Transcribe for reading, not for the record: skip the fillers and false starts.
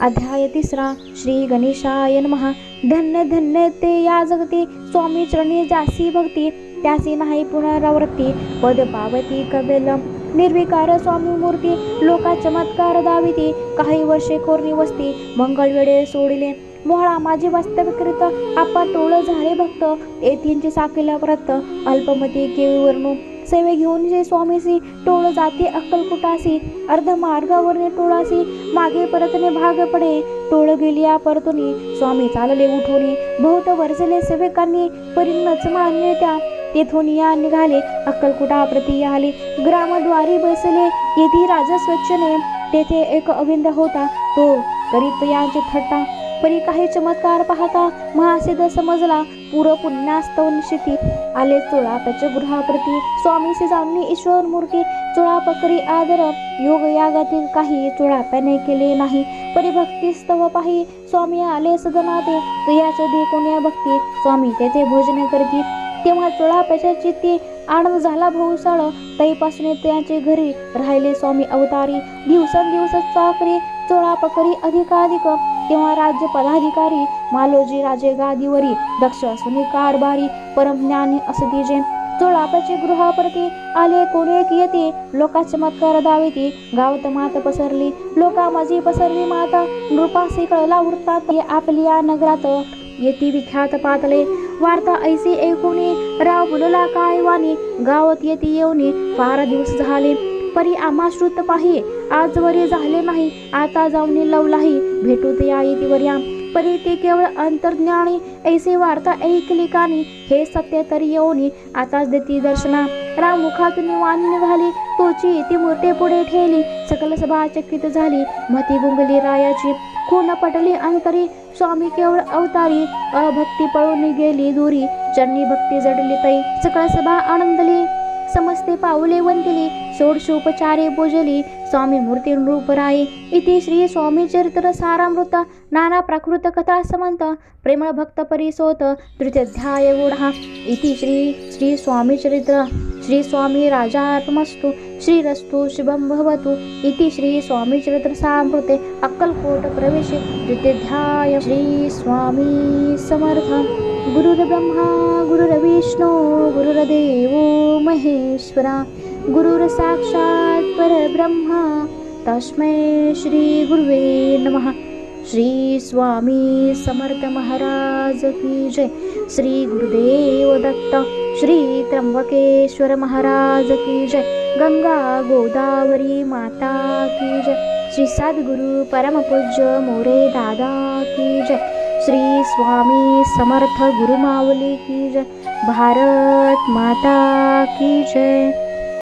अध्याय 3 श्री गणेशाय नमः। धन्य धन्य ते या जगती, स्वामी चरणी जासी भक्ती, त्यासी नाही पुनरावृत्ती, पद पावती कबेलम निर्विकार स्वामी मूर्ती, लोका चमत्कार दाविती, काही वर्षे कोरणी वस्ती, मंगळ वेळे सोडिले मोहळा माझी वास्तविकृत, आपा टोळ झाले भक्त, येथींची साकीला व्रत, अल्पमती केवी वर्णू, सेवे घेऊन जे स्वामीसी, टोळ जाते अक्कलकुटासी, अर्ध मार्गावरने टोळासी, मागे परतने भाग पडे, टोळ गेली परतुनी, स्वामी चालले उठोनी, बहुत वरजले सेवकांनी, परिणच मान्य त्या, तेथून या निघाले अक्कलकुटा प्रती आले, ग्रामद्वारी बसले येथे राजा स्वच्छने, तेथे एक अविंद होता, तो करीत यांचे थट्टा, परी काही चमत्कार पाहता, महासिद्ध समजला, पूर्व पुण्यास्तव निशिती, आले चोळापाच्या गृहाप्रती, स्वामीसी जाणली ईश्वर मूर्ती, चोळाप करी आदर, योग यागातील काही चोळाप्याने केले नाही, परी भक्ती स्तव पाही, स्वामी आले सदनाते, तुयाचे दे कोण्या भक्ती, स्वामी तेथे भोजन करती, तेव्हा चोळाप्याच्या चित्ती आनंद झाला भोवसाळ, तैपासून त्याचे घरी राहिले स्वामी अवतारी, दिवसेंदिवस चाकरी चोळाप करी अधिकाधिक, तेव्हा राज्य पदाधिकारी, मालोजी राजे गादीवरी, दक्ष असून कारभारी, परमज्ञानी असती जे, चोळापाचे गृहाप्रती आले कोणी येते, लोका चमत्कार दाविती, गावात मात पसरली, लोका माझी पसरली माता, नृपासी कळला वृत्तात, आपली या नगरात येती विख्यात पातले, वार्ता ऐसी ऐकुनी, राव बोलला काय वाणी, गावात येती येऊनी, फार दिवस झाले, परी आम्हा श्रुत पाही, आजवरी झाले नाही, आता जाऊन लवलाही, भेटू ते या येतीवर्या, परी ते केवळ अंतर्ज्ञानी, ऐसे वार्ता ऐकली कानी, हे सत्य तरी येऊनी, आताच देती दर्शना, राम मुखातून वाणी निघाली, तोची ती मूर्ती पुढे ठेली, सकल सभा चकित झाली, मती गुंगली रायाची, खून पटली अंतरी, स्वामी केवळ अवतारी, अभक्ती पळून गेली दूरी, चरणी भक्ती जडली तै, सकळ सभा आनंदली, समस्ते पाऊले वंदिली, षोडशोपचारे पूजली, स्वामी मूर्ती नृपराये, इति श्री स्वामी चरित्र सारामृत, नाना प्राकृत कथा समंत, प्रेमळ भक्त परिसोत, तृतीयाध्याय गुढा, इति श्री स्वामी चरित्र, श्री स्वामी राजार्पणमस्तु, श्रीरस्तु शुभं भवतु, इति श्री स्वामी चरित्र सारामृते अक्कलकोट प्रवेशे तृतीयाध्याय। श्री स्वामी समर्थ। गुरुर्ब्रह्मा गुरुर्विष्णू गुरुर्देवो महेश्वरा, गुरुर साक्षात् परब्रह्मा, तस्मै श्री गुरुवे नमः। श्री स्वामी समर्थ महाराज की जय। श्री गुरुदेव दत्त। श्री त्र्यंबकेश्वर महाराज की जय। गंगा गोदावरी माता की जय। श्री सद्गुरु परमपूज्य मोरे दादा की जय। श्री स्वामी समर्थ गुरुमावली की जय। भारत माता की जय।